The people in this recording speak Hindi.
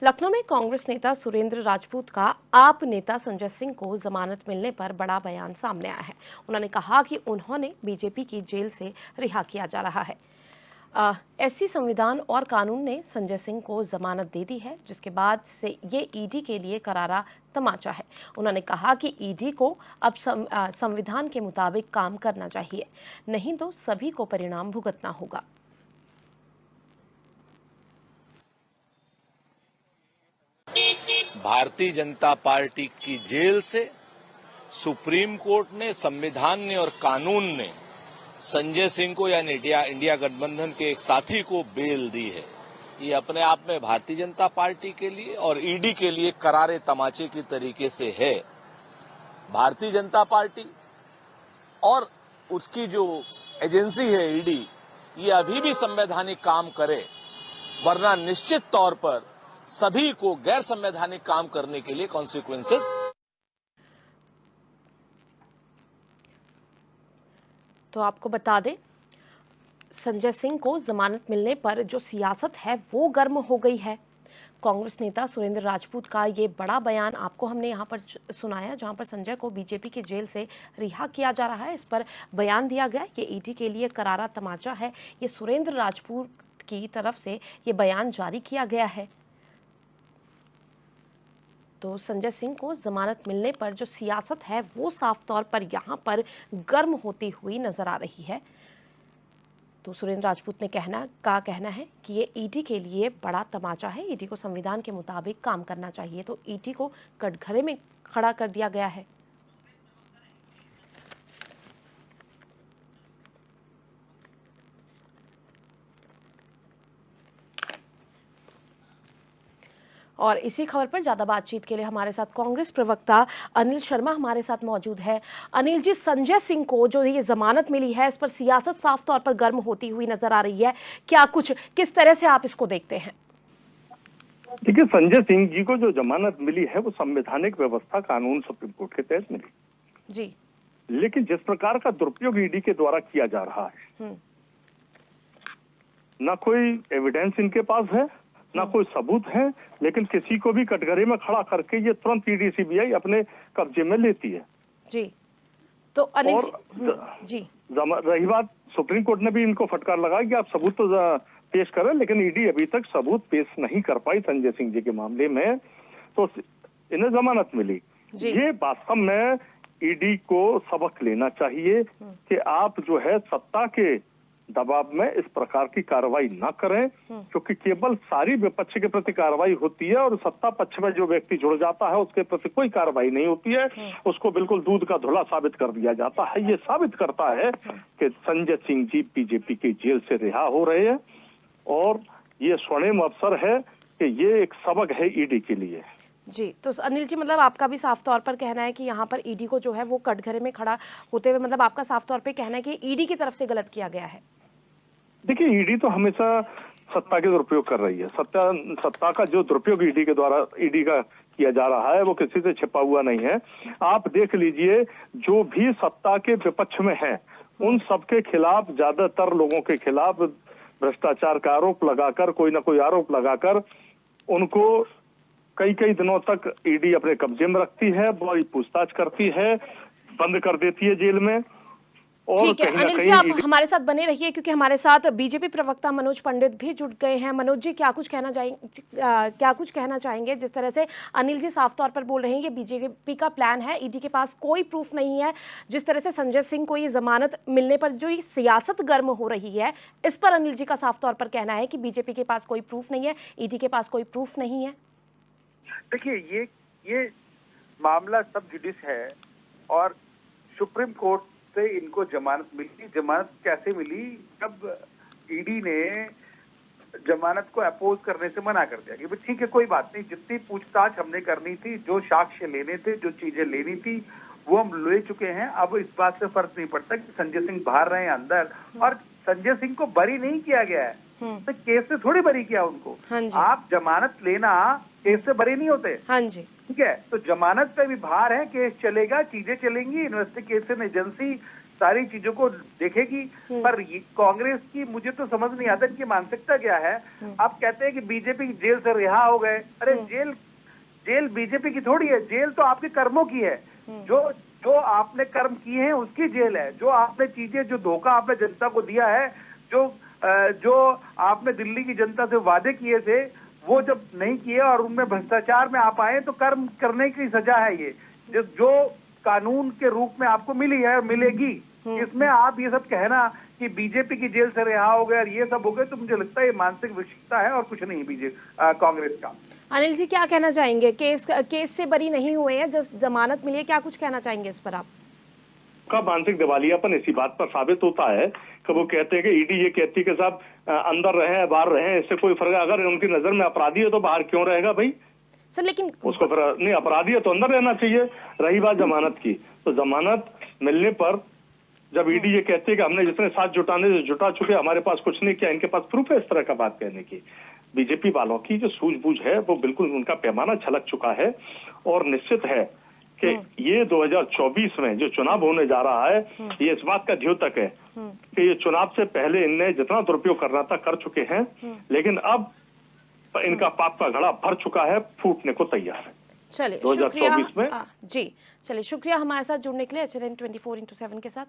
लखनऊ में कांग्रेस नेता सुरेंद्र राजपूत का आप नेता संजय सिंह को जमानत मिलने पर बड़ा बयान सामने आया है। उन्होंने कहा कि उन्होंने बीजेपी की जेल से रिहा किया जा रहा है। ऐसी संविधान और कानून ने संजय सिंह को जमानत दे दी है, जिसके बाद से ये ईडी के लिए करारा तमाचा है। उन्होंने कहा कि ईडी को अब संविधान के मुताबिक काम करना चाहिए, नहीं तो सभी को परिणाम भुगतना होगा। भारतीय जनता पार्टी की जेल से सुप्रीम कोर्ट ने, संविधान ने और कानून ने संजय सिंह को यानी इंडिया गठबंधन के एक साथी को बेल दी है। ये अपने आप में भारतीय जनता पार्टी के लिए और ईडी के लिए करारे तमाचे की तरीके से है। भारतीय जनता पार्टी और उसकी जो एजेंसी है ईडी, ये अभी भी संवैधानिक काम करे, वरना निश्चित तौर पर सभी को गैर संवैधानिक काम करने के लिए कॉन्सिक्वेंसेस। तो आपको बता दें, संजय सिंह को जमानत मिलने पर जो सियासत है वो गर्म हो गई है। कांग्रेस नेता सुरेंद्र राजपूत का ये बड़ा बयान आपको हमने यहाँ पर सुनाया, जहाँ पर संजय को बीजेपी की जेल से रिहा किया जा रहा है। इस पर बयान दिया गया, ये ईडी के लिए करारा तमाचा है। ये सुरेंद्र राजपूत की तरफ से ये बयान जारी किया गया है। तो संजय सिंह को जमानत मिलने पर जो सियासत है वो साफ तौर पर यहाँ पर गर्म होती हुई नजर आ रही है। तो सुरेंद्र राजपूत ने कहना है कि ये ईडी के लिए बड़ा तमाचा है। ईडी को संविधान के मुताबिक काम करना चाहिए, तो ईडी को कटघरे में खड़ा कर दिया गया है। और इसी खबर पर ज्यादा बातचीत के लिए हमारे साथ कांग्रेस प्रवक्ता अनिल शर्मा हमारे साथ मौजूद है। अनिल जी, संजय सिंह को जो ये जमानत मिली है, इस पर सियासत साफ तौर पर गर्म होती हुई नजर आ रही है। किस तरह से आप इसको देखते हैं? देखिए, संजय सिंह जी को जो जमानत मिली है वो संवैधानिक व्यवस्था, कानून, सुप्रीम कोर्ट के तहत मिली जी। लेकिन जिस प्रकार का दुरुपयोग ईडी के द्वारा किया जा रहा है, ना कोई एविडेंस इनके पास है, ना कोई सबूत है, लेकिन किसी को भी कटघरे में खड़ा करके ये तुरंत ईडी सीबीआई अपने कब्जे में लेती है। जी। तो अनिल जी, रही बात, सुप्रीम कोर्ट ने भी इनको फटकार लगाया कि आप सबूत तो पेश करें, लेकिन ईडी अभी तक सबूत पेश नहीं कर पाई संजय सिंह जी के मामले में, तो इन्हें जमानत मिली। ये वास्तव में ईडी को सबक लेना चाहिए कि आप जो है सत्ता के दबाव में इस प्रकार की कार्रवाई ना करें, क्योंकि केवल सारी विपक्ष के प्रति कार्रवाई होती है और सत्ता पक्ष में जो व्यक्ति जुड़ जाता है उसके प्रति कोई कार्रवाई नहीं होती है। उसको बिल्कुल दूध का धुला साबित कर दिया जाता है। ये साबित करता है कि संजय सिंह जी बीजेपी की जेल से रिहा हो रहे हैं और ये स्वर्णिम अवसर है कि ये एक सबक है ईडी के लिए। जी। तो अनिल जी, मतलब आपका भी साफ तौर पर कहना है कि यहाँ पर ईडी को जो है वो कटघरे में खड़ा होते हुए, मतलब आपका साफ तौर पे कहना है कि ईडी की तरफ से गलत किया गया है। देखिए, ईडी तो हमेशा सत्ता के दुरुपयोग कर रही है। सत्ता का जो दुरुपयोग ईडी के द्वारा का किया जा रहा है वो किसी से छिपा हुआ नहीं है। आप देख लीजिए, जो भी सत्ता के विपक्ष में है उन सबके खिलाफ, ज्यादातर लोगों के खिलाफ भ्रष्टाचार का आरोप लगाकर, कोई ना कोई आरोप लगाकर उनको कई दिनों तक ईडी अपने कब्जे में रखती है, बड़ी पूछताछ करती है, बंद कर देती है जेल में। और ठीक है अनिल जी, आप हमारे साथ बने रहिए, क्योंकि हमारे साथ बीजेपी प्रवक्ता मनोज पंडित भी जुड़ गए हैं। मनोज जी, क्या कुछ कहना चाहेंगे? जिस तरह से अनिल जी साफ तौर पर बोल रहे हैं ये बीजेपी का प्लान है, ईडी के पास कोई प्रूफ नहीं है। जिस तरह से संजय सिंह को ये जमानत मिलने पर जो ये सियासत गर्म हो रही है, इस पर अनिल जी का साफ तौर पर कहना है कि बीजेपी के पास कोई प्रूफ नहीं है, ईडी के पास कोई प्रूफ नहीं है। देखिए, ये मामला सब जुडिस है और सुप्रीम कोर्ट से इनको जमानत मिली। जमानत कैसे मिली? जब ईडी ने जमानत को अपोज करने से मना कर दिया कि ठीक है, कोई बात नहीं, जितनी पूछताछ हमने करनी थी, जो साक्ष्य लेने थे, जो चीजें लेनी थी, वो हम ले चुके हैं। अब इस बात से फर्क नहीं पड़ता कि संजय सिंह बाहर रहे अंदर, और संजय सिंह को बरी नहीं किया गया है, तो केस से थोड़ी बरी किया उनको। आप जमानत लेना, केस से बरी नहीं होते। हाँ जी, ठीक है, तो जमानत पे भी भार है, केस चलेगा, चीजें चलेंगी, इन्वेस्टिगेशन एजेंसी सारी चीजों को देखेगी। पर कांग्रेस की मुझे तो समझ नहीं आता इनकी मानसिकता क्या है। आप कहते हैं कि बीजेपी जेल से रिहा हो गए, अरे जेल बीजेपी की थोड़ी है, जेल तो आपके कर्मों की है। जो आपने कर्म किए हैं उसकी जेल है। जो आपने चीजें, जो धोखा आपने जनता को दिया है, जो आपने दिल्ली की जनता से वादे किए थे, वो जब नहीं किए और उनमें भ्रष्टाचार में आप आए तो कर्म करने की सजा है ये, जो कानून के रूप में आपको मिली है और मिलेगी। इसमें आप ये सब कहना कि बीजेपी की जेल से रिहा हो गए और ये सब हो गए, तो मुझे लगता है ये मानसिक विकसितता है और कुछ नहीं बीजेपी कांग्रेस का। अनिल जी क्या कहना चाहेंगे? केस से बरी नहीं हुए हैं, जस्ट जमानत मिली है, क्या कुछ कहना चाहेंगे इस पर आप? का मानसिक दिवालियापन इसी बात पर साबित होता है कि वो कहते हैं कि ईडी ये कहती है कि साहब अंदर रहे बाहर रहे, इससे कोई फर्क, अगर उनकी नजर में अपराधी है तो बाहर क्यों रहेगा भाई सर? लेकिन उसको फिर नहीं, अपराधी है तो अंदर रहना चाहिए। रही बात जमानत की, तो जमानत मिलने पर जब ईडी ये कहती है कि हमने जितने साथ जुटाने से जुटा चुके, हमारे पास कुछ नहीं किया, इनके पास प्रूफ है इस तरह का बात कहने की। बीजेपी वालों की जो सूझबूझ है वो बिल्कुल उनका पैमाना छलक चुका है। और निश्चित है कि ये 2024 में जो चुनाव होने जा रहा है, ये इस बात का द्योतक है कि ये चुनाव से पहले इनने जितना दुरुपयोग करना था कर चुके हैं, लेकिन अब इनका पाप का घड़ा भर चुका है, फूटने को तैयार है। चलिए 2024 में जी, चलिए शुक्रिया हमारे साथ जुड़ने के लिए HNN 24x7 के साथ।